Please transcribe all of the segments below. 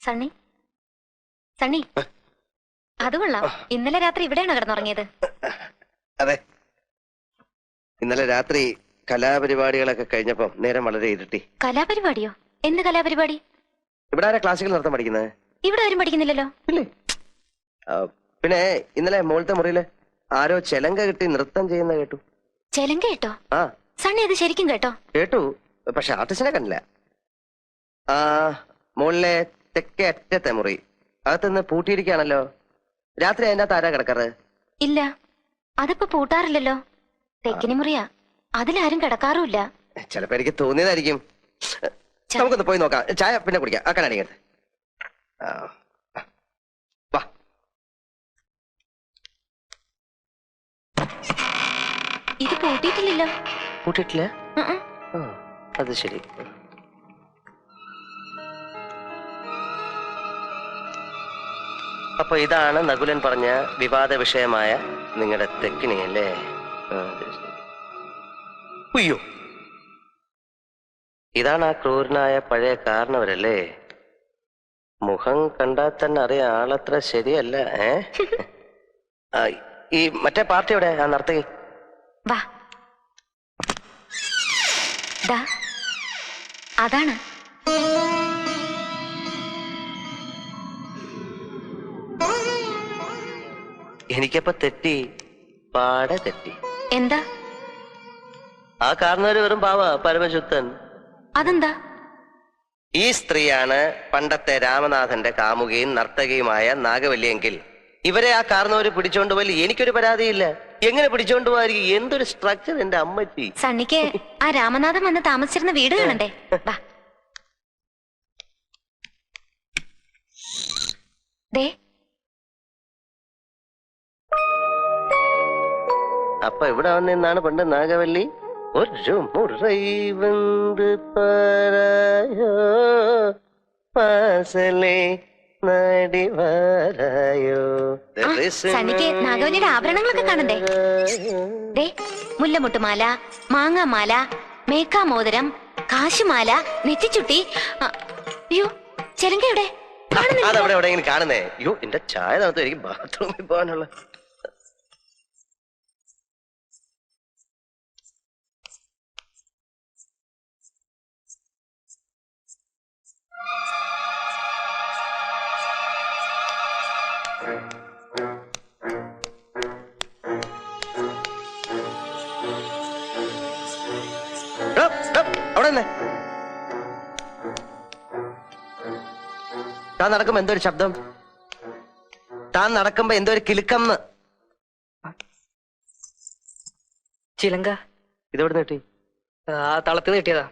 സണ്ണി സണ്ണി അത് കൊള്ളാം. ഇന്നലെ രാത്രി ഇവിടെയാണോ കിടന്നുറങ്ങിയത്? അതെ, ഇന്നലെ രാത്രി കലാപരിപാടികളൊക്കെ കഴിഞ്ഞപ്പോ നേരം വളരെ ഇരുട്ടി. കലാപരിപാടിയോ? എന്ത് കലാപരിപാടി? ഇവിടെ ആരാ ക്ലാസിക്കൽ നൃത്തം പഠിക്കുന്നത്? ഇവിടെ ആരും പഠിക്കുന്നില്ലല്ലോ. ഇല്ലേ? പിന്നെ ഇന്നലെ മുകളിലത്തെ മുറിയില് ആരോ ചെലങ്ക കിട്ടി നൃത്തം ചെയ്യുന്ന കേട്ടു. ചെലങ്ക കേട്ടോ? ആ സണ്ണി അത് ശരിക്കും കേട്ടോ? കേട്ടു, പക്ഷെ ആർട്ടിസ്റ്റിനെ കണ്ടില്ല. ആ മുകളിലെ തെക്കേ അറ്റത്തെ മുറി അകത്തുനിന്ന് പൂട്ടിയിരിക്കുകയാണല്ലോ. രാത്രി അതിന്റെ അകത്ത് ആരാ കിടക്കാറ്? ഇല്ല, അതിപ്പോ പൂട്ടാറില്ലല്ലോ. തെക്കിനി മുറിയാ, അതിലാരും കിടക്കാറുമില്ല. ചിലപ്പോ എനിക്ക് തോന്നിയതായിരിക്കും. നമുക്കൊന്ന് പോയി നോക്കാം. ചായ പിന്നെ കുടിക്കാം. ആ കണ്ണാടിക്കടുത്ത് വാ. ഇത് പൂട്ടിയിട്ടില്ലല്ലോ. പൂട്ടിട്ടില്ല? അത് ശരി. അപ്പൊ ഇതാണ് നകുലൻ പറഞ്ഞ വിവാദ വിഷയമായ നിങ്ങളുടെ തെക്കിനി അല്ലേ? അയ്യോ, ഇതാണ് ആ ക്രൂരനായ പഴയ കാരണവരല്ലേ? മുഖം കണ്ടാൽ തന്നെ അറിയാം ആളത്ര ശരിയല്ല. ഈ മറ്റേ പാർട്ടി എവിടെ? ആ നർത്തകി വാ. അതാണ്. എനിക്കപ്പോ തെറ്റി, പാടെ തെറ്റി. എന്താ? ആ കാരണവര് വെറും പാവ, പരമശുദ്ധൻ. അതെന്താ? ഈ സ്ത്രീയാണ് പണ്ടത്തെ രാമനാഥന്റെ കാമുകയും നർത്തകിയുമായ നാഗവല്ലിയെങ്കിൽ ഇവരെ ആ കാരണവര് പിടിച്ചോണ്ട് പോയി എനിക്കൊരു പരാതിയില്ല. എങ്ങനെ പിടിച്ചോണ്ട് പോകാതിരിക്കും? എന്തൊരു സ്ട്രക്ചർ എന്റെ അമ്മച്ചി. സണ്ണിക്ക് ആ രാമനാഥൻ വന്ന് താമസിച്ചിരുന്ന വീട് കാണണ്ടേ? വാ. ദേ, അപ്പൊ ഇവിടെ വന്നെന്നാണ് പണ്ട് നാഗവല്ലി ഒരു മുറൈ വന്ന് പാരായോ പാസലേ നടി വാരായോ. സണ്ണിക്ക് നാഗവല്ലിയുടെ ആഭരണങ്ങളൊക്കെ കാണണ്ടേ? ദേ, മുല്ലമുട്ടുമാല, മാങ്ങാമാല, മേക്കാമോതിരം, കാശുമാല, നെറ്റിച്ചുട്ടി. അയ്യോ, ചെലങ്കയുടെ അതവിടെ എവിടെയെങ്കിലും കാണുന്നേ? അയ്യോ, എന്റെ ചായ തണുത്തു, എനിക്ക് ബാത്റൂമിൽ പോകാനുള്ള. അവിടെ തന്നെ താൻ നടക്കുമ്പോ എന്തോ ഒരു ശബ്ദം. താൻ നടക്കുമ്പോ എന്തോ ഒരു കിലുക്കം. ചിലങ്ക ഇതെവിടെ കിട്ടി? ആ തളത്തിന് കിട്ടിയതാ.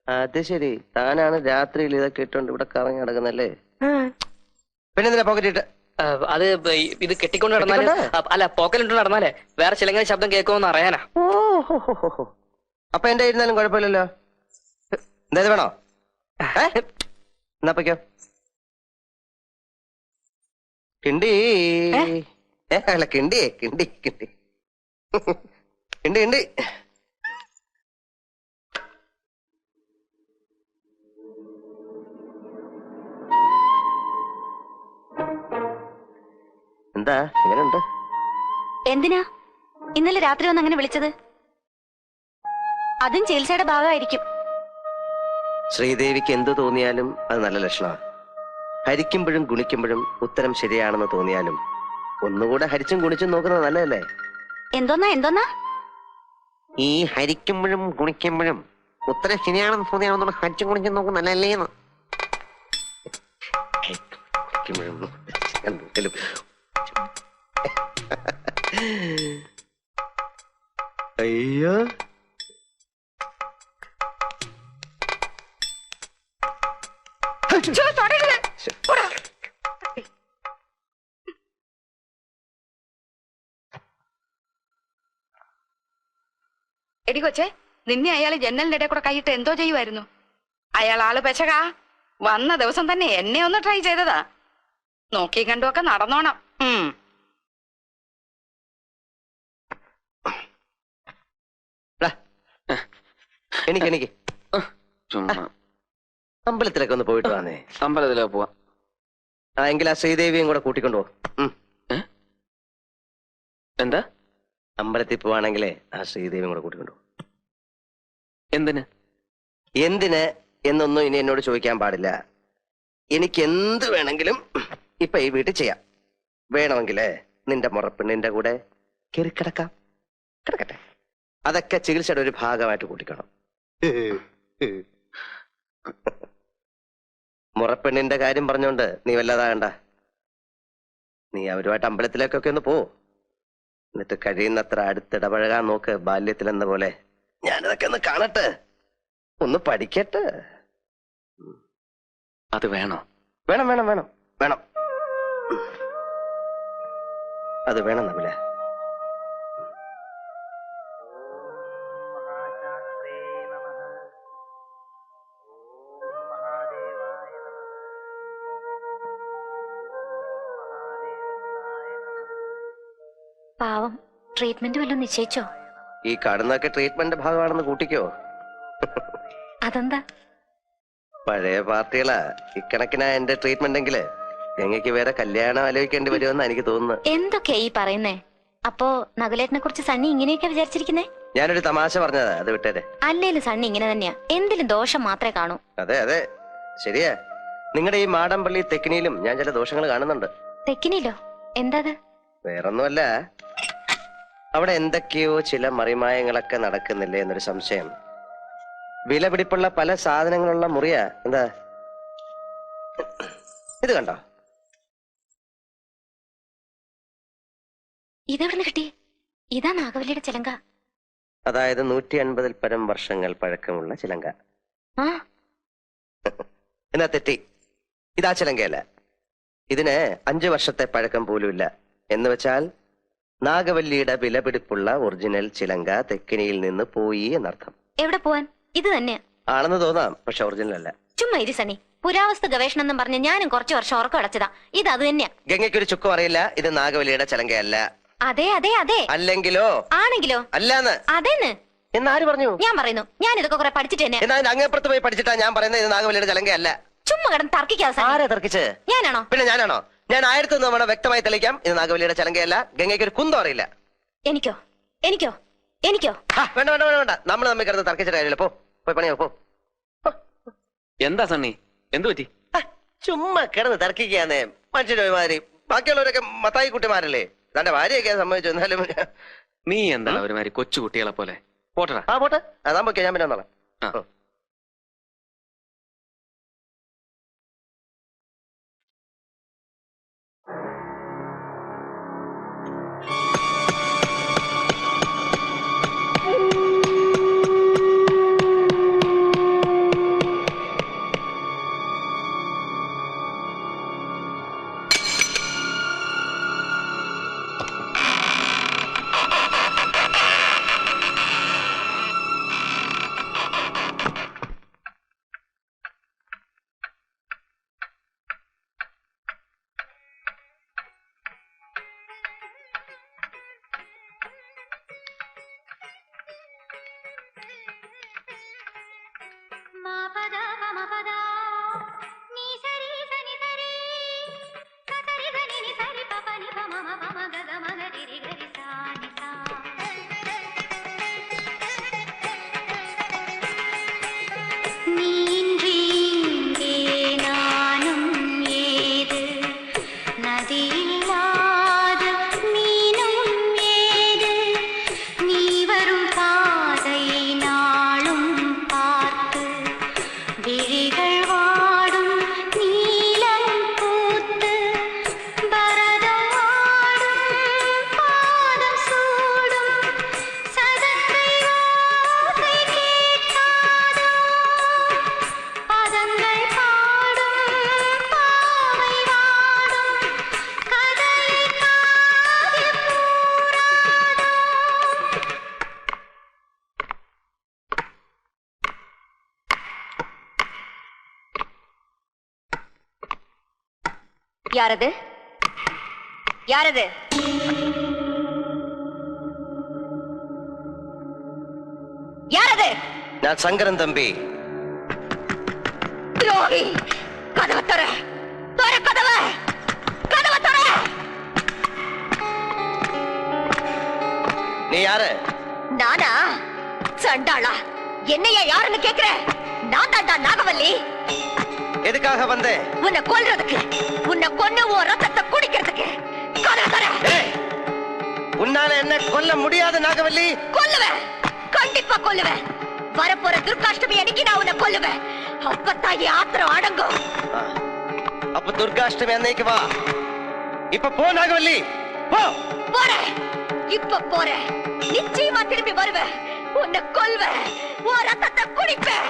അത് ശരി, താനാണ് രാത്രിയിൽ ഇതൊക്കെ ഇട്ടോണ്ട് ഇവിടെ കറങ്ങി നടക്കുന്നല്ലേ? പിന്നെ എന്തിനാ പോക്കറ്റ് ഇട്ട്? അത് ഇത് കെട്ടിക്കൊണ്ട് നടന്നാല്, അല്ല പോക്കലിട്ട് നടന്നാലേ വേറെ ചിലങ്ങനെ ശബ്ദം കേൾക്കുമെന്ന് അറിയാനാ. ഓഹോ, അപ്പൊ എന്റെ ഇരുന്നാലും കുഴപ്പമില്ലല്ലോ. എന്തായത് വേണോ? എന്നാപ്പൊക്കോ കിണ്ടി. അല്ല കിണ്ടിയേ, കിണ്ടി കിണ്ടി കിണ്ടി കിണ്ടി. എന്താ ഇങ്ങനെയുണ്ട്? എന്തിനാ ഇന്നലെ രാത്രി വന്ന് അങ്ങനെ വിളിച്ചത്? അതും ചികിത്സയുടെ ഭാഗമായിരിക്കും. ശ്രീദേവിക്ക് എന്തു തോന്നിയാലും അത് നല്ല ലക്ഷണമാണ്. ഹരിക്കുമ്പോഴും ഗുണിക്കുമ്പോഴും ഉത്തരം ശരിയാണെന്ന് തോന്നിയാലും ഒന്നുകൂടെ ഹരിച്ചും ഗുണിച്ചും നോക്കുന്നത് നല്ലതല്ലേ? എന്തോന്നാ ഈ ഹരിക്കുമ്പോഴും ഗുണിക്കുമ്പോഴും ഉത്തരം ശരിയാണെന്ന് തോന്നിയാണെന്നുള്ള ഹരിച്ചും ഗുണിച്ചും നോക്കുന്നത് നല്ലതല്ലേ? അയ്യോ, എടി കൊച്ചെ, നിന്നെ അയാൾ ജനലിന്റെ ഇടയിൽ കൂടെ കൈയിട്ട് എന്തോ ചെയ്യുമായിരുന്നു. അയാൾ ആള് പെശകാ. വന്ന ദിവസം തന്നെ എന്നെ ഒന്ന് ട്രൈ ചെയ്തതാ. നോക്കി കണ്ടുമൊക്കെ നടന്നോണം. എനിക്ക് അമ്പലത്തിലൊക്കെ ഒന്ന് പോയിട്ട് വന്നേ. അമ്പലത്തിലൊക്കെ പോവാം. ആ എങ്കിൽ ആ ശ്രീദേവിയും കൂടെ കൂട്ടിക്കൊണ്ടുപോകും. എന്താ? അമ്പലത്തിൽ പോവാണെങ്കിലേ ആ ശ്രീദേവിയും കൂടെ കൂട്ടിക്കൊണ്ടുപോകും. എന്തിന്? എന്തിന് എന്നൊന്നും ഇനി എന്നോട് ചോദിക്കാൻ പാടില്ല. എനിക്ക് എന്ത് വേണമെങ്കിലും ഇപ്പൊ ഈ വീട്ടിൽ ചെയ്യാം. വേണമെങ്കിലേ നിന്റെ മുറപ്പെണ്ണിന്റെ കൂടെ കയറി കിടക്കാം. കിടക്കട്ടെ. അതൊക്കെ ചികിത്സയുടെ ഒരു ഭാഗമായിട്ട് കൂട്ടിക്കണം. മുറപ്പെണ്ണിന്റെ കാര്യം പറഞ്ഞോണ്ട് നീ വല്ലതാകണ്ട. നീ അവരുമായിട്ട് അമ്പലത്തിലേക്കൊക്കെ ഒന്ന് പോ. എന്നിട്ട് കഴിയുന്നത്ര അടുത്തിടപഴകാൻ നോക്ക്. ബാല്യത്തിലെന്ന പോലെ ഞാനിതൊക്കെ ഒന്ന് കാണട്ടെ, ഒന്ന് പഠിക്കട്ടെ. അത് വേണോ? വേണം വേണം വേണം വേണം. അത് വേണം നബില. പാവം, ട്രീറ്റ്മെന്റ് വല്ലതും നിശ്ചയിച്ചോ? ഈ കാണുന്നതൊക്കെ ട്രീറ്റ്മെന്റ് ഭാഗമാണെന്ന് കൂട്ടിക്കോ. അതെന്താ? പഴയ പാർട്ടികളാ ഇക്കണക്കിനാ എന്റെ ട്രീറ്റ്മെന്റ് എങ്കില് ഞങ്ങൾക്ക് വേറെ കല്യാണം ആലോചിക്കേണ്ടി വരുമെന്നാ എനിക്ക് തോന്നുന്നത്. എന്തൊക്കെയാ ഈ പറയുന്നേ? അപ്പോ നകുലേട്ടനെ കുറിച്ച് സണ്ണി ഇങ്ങനെയൊക്കെ വിചാരിച്ചിരിക്കുന്നേ? ഞാനൊരു തമാശ പറഞ്ഞതാ, അത് വിട്ടേരെ. അല്ലേലും സണ്ണി ഇങ്ങനെ തന്നെയാ, എന്തിലും ദോഷം മാത്രമേ കാണൂ. അതെ അതെ ശരിയാ. നിങ്ങളുടെ ഈ മാടമ്പള്ളി തെക്കിനിയിലും ഞാൻ ചില ദോഷങ്ങൾ കാണുന്നുണ്ട്. തെക്കിനിലോ? എന്താ? വേറൊന്നുമല്ല, അവിടെ എന്തൊക്കെയോ ചില മറിമായങ്ങളൊക്കെ നടക്കുന്നില്ലേ എന്നൊരു സംശയം. വില പിടിപ്പുള്ള പല സാധനങ്ങളുള്ള മുറിയാ. എന്താ ഇത് കണ്ടോ? ഇതെവിടുന്ന് കിട്ടി? ഇതാ നാഗവല്ലിയുടെ ചിലങ്ക. അതായത് 150-ൽ പരം വർഷങ്ങൾ പഴക്കമുള്ള ചിലങ്ക. ആ എന്നാ തെറ്റി. ഇതാ ചിലങ്കയല്ല. ഇതിന് 5 വർഷത്തെ പഴക്കം പോലുമില്ല. എന്ന് വെച്ചാൽ നാഗവല്ലിയുടെ വിലപിടിപ്പുള്ള ഒറിജിനൽ ചിലങ്ക തെക്കിനിയിൽ നിന്ന് പോയി എന്നർത്ഥം. എവിടെ പോവാൻ? ഇത് തന്നെയാ ആണെന്ന് തോന്നാം, പക്ഷെ ഒറിജിനൽ അല്ല. ചുമ്മാ ഇരി സണ്ണി. പുരാവസ്തു ഗവേഷണം എന്നും പറഞ്ഞ് ഞാനും കുറച്ചു വർഷം ഉറക്കം അടച്ചതാ. ഇത് അത് തന്നെയാ. ഗംഗയ്ക്കൊരു ചുക്കും അറിയില്ല. ഇത് നാഗവല്ലിയുടെ ചിലങ്കയല്ല. അതെ അതെ അതെ. അല്ലെങ്കിലോ? ആണെങ്കിലോ? അല്ലാന്ന്. അതേന്ന് എന്നാര് പറഞ്ഞു? ഞാൻ പറയുന്നു. ഞാൻ ഇതൊക്കെ കുറെ പഠിച്ചിട്ട് തന്നെ. എന്നാ അങ്ങേപ്പുറത്ത് പോയി പഠിച്ചിട്ടാ ഞാൻ പറയുന്നത് ഇത് നാഗവല്ലിയുടെ ചിലങ്കയല്ല. ചുമ്മാ കിടന്ന് തർക്കിക്കാതെ. ആരാ തർക്കിച്ച്? ഞാനാണോ? പിന്നെ ഞാനാണോ? ഞാൻ 1001 തവണ വ്യക്തമായി തെളിയിക്കാം, ഇത് നാഗവല്ലിയുടെ ചിലങ്കയല്ല. ഗംഗയ്ക്ക് ഒരു കുന്തം അറിയില്ല. എനിക്കോ? എനിക്കോ? എനിക്കോ? വേണ്ട വേണ്ട വേണ്ട വേണ്ട. നമ്മൾ തമ്മിൽ കിടന്ന് തർക്കിച്ചിട്ട് കാര്യമില്ല. പോയി പണിയോ പോ. എന്താ സണ്ണി, എന്തു പറ്റി? ചുമ്മാ കിടന്ന് തർക്കിക്കാന്നേ മനുഷ്യന്മാര്. ബാക്കിയുള്ളവരൊക്കെ മത്തായി കുട്ടിമാരല്ലേ. തന്റെ ഭാര്യയൊക്കെ സംഭവിച്ചു. എന്നാലും നീ എന്താണ് ഒരുമാതിരി കൊച്ചു കുട്ടികളെ പോലെ? പോട്ടടാ. പോട്ടെ. അതാ പൊക്കെ ഞാൻ പിന്നെ വന്നോളാം. யாரது? யாரது? யாரது? நான் சங்கரன் தம்பி. துரோகி! கதவை தர! கதவை! நீ யாரு? நானா? சண்டாளா, என்னையா யாருன்னு கேக்குற? நான் தாண்டா நாகவல்லி. எதுக்காக வந்தேன்? உன்னை கொல்றதுக்கு, உன்னை கொன்னு உன் ரத்தத்தை குடிக்கிறதுக்கு. ஏய், உன்னால என்ன கொல்ல முடியாது நாகவல்லி. கொல்லுவேன், கண்டிப்பா கொல்லுவேன். வரப்போற துர்காஷ்டமி அன்னைக்கு நான் உன்னை கொல்லுவேன். அப்பத்தான் என் ஆத்திரம் அடங்கும். அப்ப துர்காஷ்டமி அன்னைக்கு வா. இப்ப போ நாகவல்லி, போ. போறேன், இப்ப போறேன். நிச்சயமா திரும்பி வருவேன். உன்னை கொல்வேன், உன் ரத்தத்தை குடிப்பேன்.